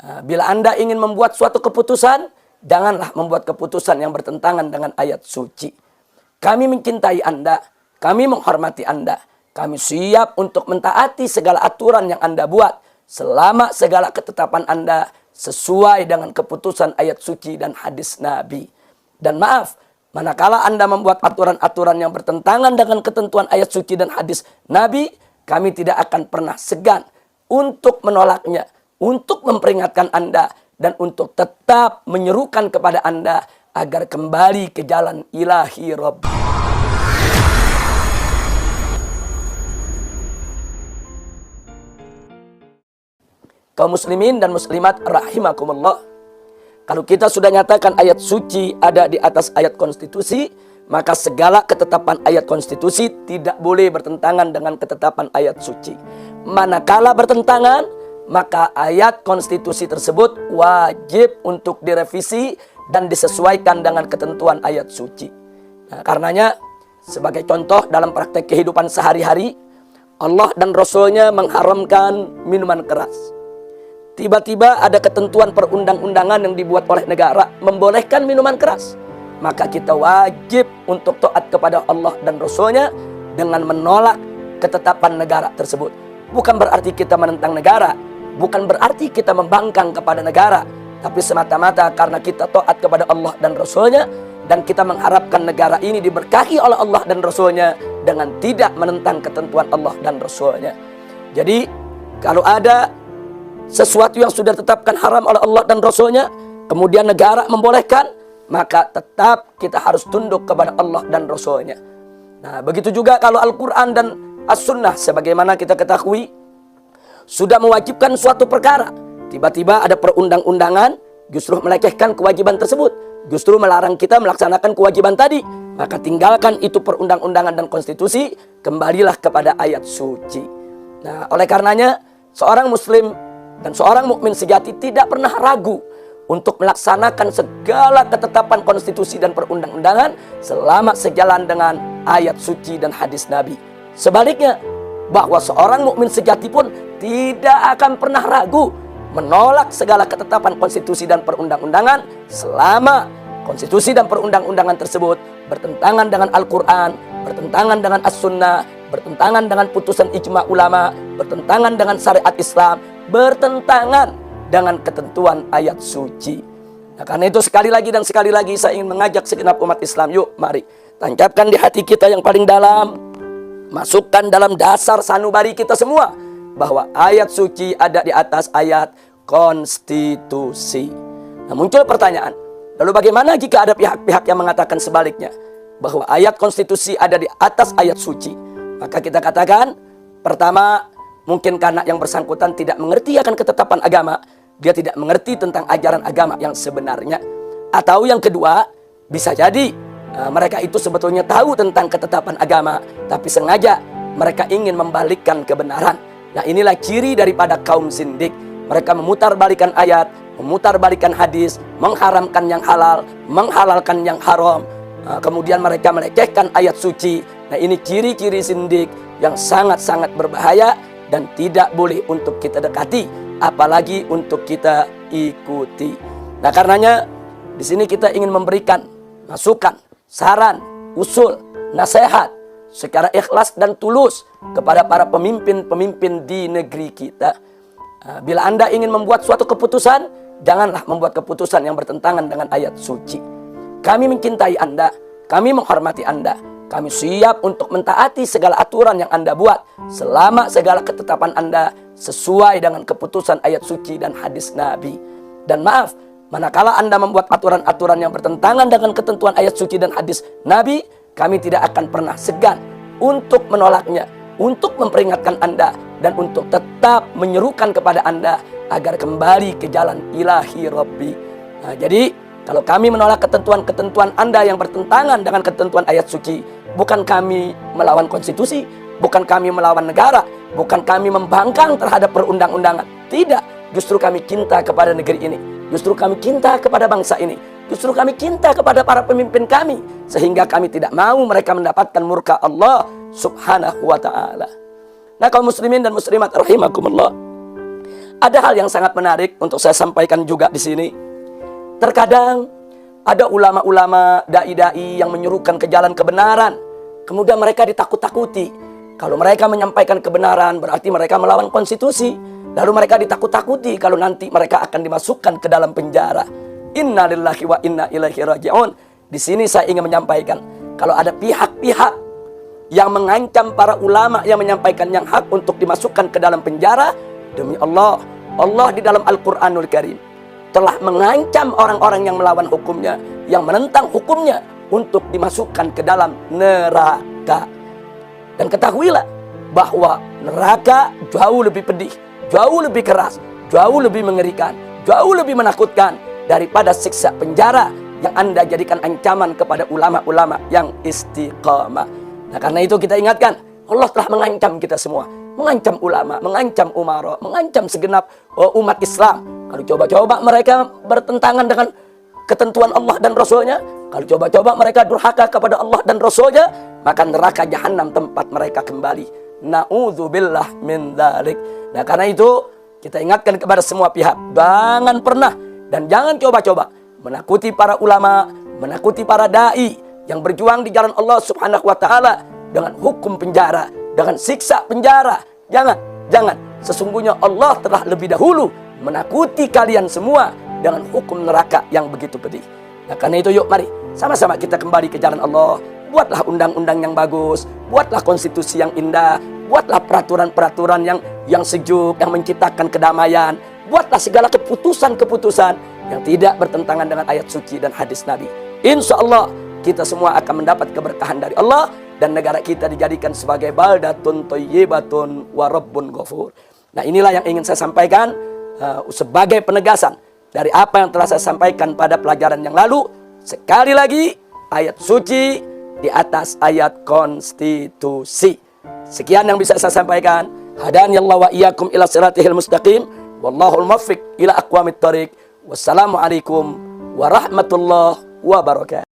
Bila Anda ingin membuat suatu keputusan, janganlah membuat keputusan yang bertentangan dengan ayat suci. Kami mencintai Anda, kami menghormati Anda, kami siap untuk mentaati segala aturan yang Anda buat, selama segala ketetapan Anda sesuai dengan keputusan ayat suci dan hadis Nabi. Dan maaf, manakala Anda membuat aturan-aturan yang bertentangan dengan ketentuan ayat suci dan hadis Nabi, kami tidak akan pernah segan untuk menolaknya, untuk memperingatkan Anda, dan untuk tetap menyerukan kepada Anda agar kembali ke jalan ilahi Rabb. Kaum muslimin dan muslimat rahimakumullah. Kalau kita sudah nyatakan ayat suci ada di atas ayat konstitusi, maka segala ketetapan ayat konstitusi tidak boleh bertentangan dengan ketetapan ayat suci. Manakala bertentangan, maka ayat konstitusi tersebut wajib untuk direvisi dan disesuaikan dengan ketentuan ayat suci. Nah, karenanya, sebagai contoh dalam praktek kehidupan sehari-hari, Allah dan Rasul-Nya mengharamkan minuman keras. Tiba-tiba ada ketentuan perundang-undangan yang dibuat oleh negara membolehkan minuman keras. Maka kita wajib untuk taat kepada Allah dan Rasul-Nya dengan menolak ketetapan negara tersebut. Bukan berarti kita menentang negara, bukan berarti kita membangkang kepada negara, tapi semata-mata karena kita taat kepada Allah dan Rasul-Nya, dan kita mengharapkan negara ini diberkahi oleh Allah dan Rasul-Nya dengan tidak menentang ketentuan Allah dan Rasul-Nya. Jadi kalau ada sesuatu yang sudah ditetapkan haram oleh Allah dan Rasul-Nya, kemudian negara membolehkan, maka tetap kita harus tunduk kepada Allah dan Rasul-Nya. Nah, begitu juga kalau Al-Quran dan As-Sunnah, sebagaimana kita ketahui, sudah mewajibkan suatu perkara, tiba-tiba ada perundang-undangan, justru melekehkan kewajiban tersebut, justru melarang kita melaksanakan kewajiban tadi, maka tinggalkan itu perundang-undangan dan konstitusi, kembalilah kepada ayat suci. Nah, oleh karenanya, seorang muslim dan seorang mukmin sejati tidak pernah ragu untuk melaksanakan segala ketetapan konstitusi dan perundang-undangan selama sejalan dengan ayat suci dan hadis Nabi. Sebaliknya, bahwa seorang mukmin sejati pun tidak akan pernah ragu menolak segala ketetapan konstitusi dan perundang-undangan selama konstitusi dan perundang-undangan tersebut bertentangan dengan Al-Quran, bertentangan dengan As-Sunnah, bertentangan dengan putusan ijma ulama, bertentangan dengan syariat Islam, bertentangan dengan ketentuan ayat suci. Nah, karena itu sekali lagi dan sekali lagi saya ingin mengajak segenap umat Islam, yuk mari tancapkan di hati kita yang paling dalam, masukkan dalam dasar sanubari kita semua bahwa ayat suci ada di atas ayat konstitusi. Nah, muncul pertanyaan, lalu bagaimana jika ada pihak-pihak yang mengatakan sebaliknya, bahwa ayat konstitusi ada di atas ayat suci? Maka kita katakan, pertama, mungkin karena yang bersangkutan tidak mengerti akan ketetapan agama, dia tidak mengerti tentang ajaran agama yang sebenarnya. Atau yang kedua, bisa jadi mereka itu sebetulnya tahu tentang ketetapan agama, tapi sengaja mereka ingin membalikkan kebenaran. Nah, inilah ciri daripada kaum zindik. Mereka memutarbalikkan ayat, memutarbalikkan hadis, mengharamkan yang halal, menghalalkan yang haram. Kemudian mereka melecehkan ayat suci. Nah, ini ciri-ciri zindik yang sangat-sangat berbahaya dan tidak boleh untuk kita dekati, apalagi untuk kita ikuti. Nah, karenanya di sini kita ingin memberikan masukan, saran, usul, nasihat secara ikhlas dan tulus kepada para pemimpin-pemimpin di negeri kita. Bila Anda ingin membuat suatu keputusan, janganlah membuat keputusan yang bertentangan dengan ayat suci. Kami mencintai Anda, kami menghormati Anda, kami siap untuk mentaati segala aturan yang Anda buat selama segala ketetapan Anda sesuai dengan keputusan ayat suci dan hadis Nabi. Dan maaf, manakala Anda membuat aturan-aturan yang bertentangan dengan ketentuan ayat suci dan hadis Nabi, kami tidak akan pernah segan untuk menolaknya, untuk memperingatkan Anda, dan untuk tetap menyerukan kepada Anda agar kembali ke jalan ilahi Rabbi. Nah, jadi kalau kami menolak ketentuan-ketentuan Anda yang bertentangan dengan ketentuan ayat suci, bukan kami melawan konstitusi, bukan kami melawan negara, bukan kami membangkang terhadap perundang-undangan. Tidak, justru kami cinta kepada negeri ini, justru kami cinta kepada bangsa ini, justru kami cinta kepada para pemimpin kami, sehingga kami tidak mau mereka mendapatkan murka Allah subhanahu wa ta'ala. Nah, kaum muslimin dan muslimat rahimakumullah, Ada hal yang sangat menarik untuk saya sampaikan juga di sini. Terkadang ada ulama-ulama, dai-dai yang menyuruhkan ke jalan kebenaran. Kemudian mereka ditakut-takuti. Kalau mereka menyampaikan kebenaran berarti mereka melawan konstitusi. Lalu mereka ditakut-takuti kalau nanti mereka akan dimasukkan ke dalam penjara. Inna lillahi wa inna ilaihi raji'un. Di sini saya ingin menyampaikan, kalau ada pihak-pihak yang mengancam para ulama yang menyampaikan yang hak untuk dimasukkan ke dalam penjara, demi Allah, Allah di dalam Al-Quranul Karim telah mengancam orang-orang yang melawan hukumnya, yang menentang hukumnya, untuk dimasukkan ke dalam neraka. Dan ketahuilah bahwa neraka jauh lebih pedih, jauh lebih keras, jauh lebih mengerikan, jauh lebih menakutkan daripada siksa penjara yang Anda jadikan ancaman kepada ulama-ulama yang istiqamah. Nah, karena itu kita ingatkan, Allah telah mengancam kita semua, mengancam ulama, mengancam umara, mengancam segenap umat Islam. Kalau coba-coba mereka bertentangan dengan ketentuan Allah dan Rasulnya, kalau coba-coba mereka durhaka kepada Allah dan Rasulnya, maka neraka jahanam tempat mereka kembali. Na'udzubillah min dzalik. Nah, karena itu kita ingatkan kepada semua pihak, jangan pernah dan jangan coba-coba menakuti para ulama, menakuti para dai yang berjuang di jalan Allah Subhanahu wa taala dengan hukum penjara, dengan siksa penjara. Jangan. Sesungguhnya Allah telah lebih dahulu menakuti kalian semua dengan hukum neraka yang begitu pedih. Nah, karena itu yuk mari sama-sama kita kembali ke jalan Allah. Buatlah undang-undang yang bagus, buatlah konstitusi yang indah, buatlah peraturan-peraturan yang sejuk, yang menciptakan kedamaian. Buatlah segala keputusan-keputusan yang tidak bertentangan dengan ayat suci dan hadis Nabi. Insya Allah kita semua akan mendapat keberkahan dari Allah, dan negara kita dijadikan sebagai baldatun thayyibatun wa rabbun ghafur. Nah, inilah yang ingin saya sampaikan sebagai penegasan dari apa yang telah saya sampaikan pada pelajaran yang lalu. Sekali lagi, ayat suci di atas ayat konstitusi. Sekian yang bisa saya sampaikan. Hadaniyallahu wa iyyakum ila siratihil mustaqim. Wallahul muwaffiq ila aqwamit thoriq. Wassalamualaikum warahmatullahi wabarakatuh.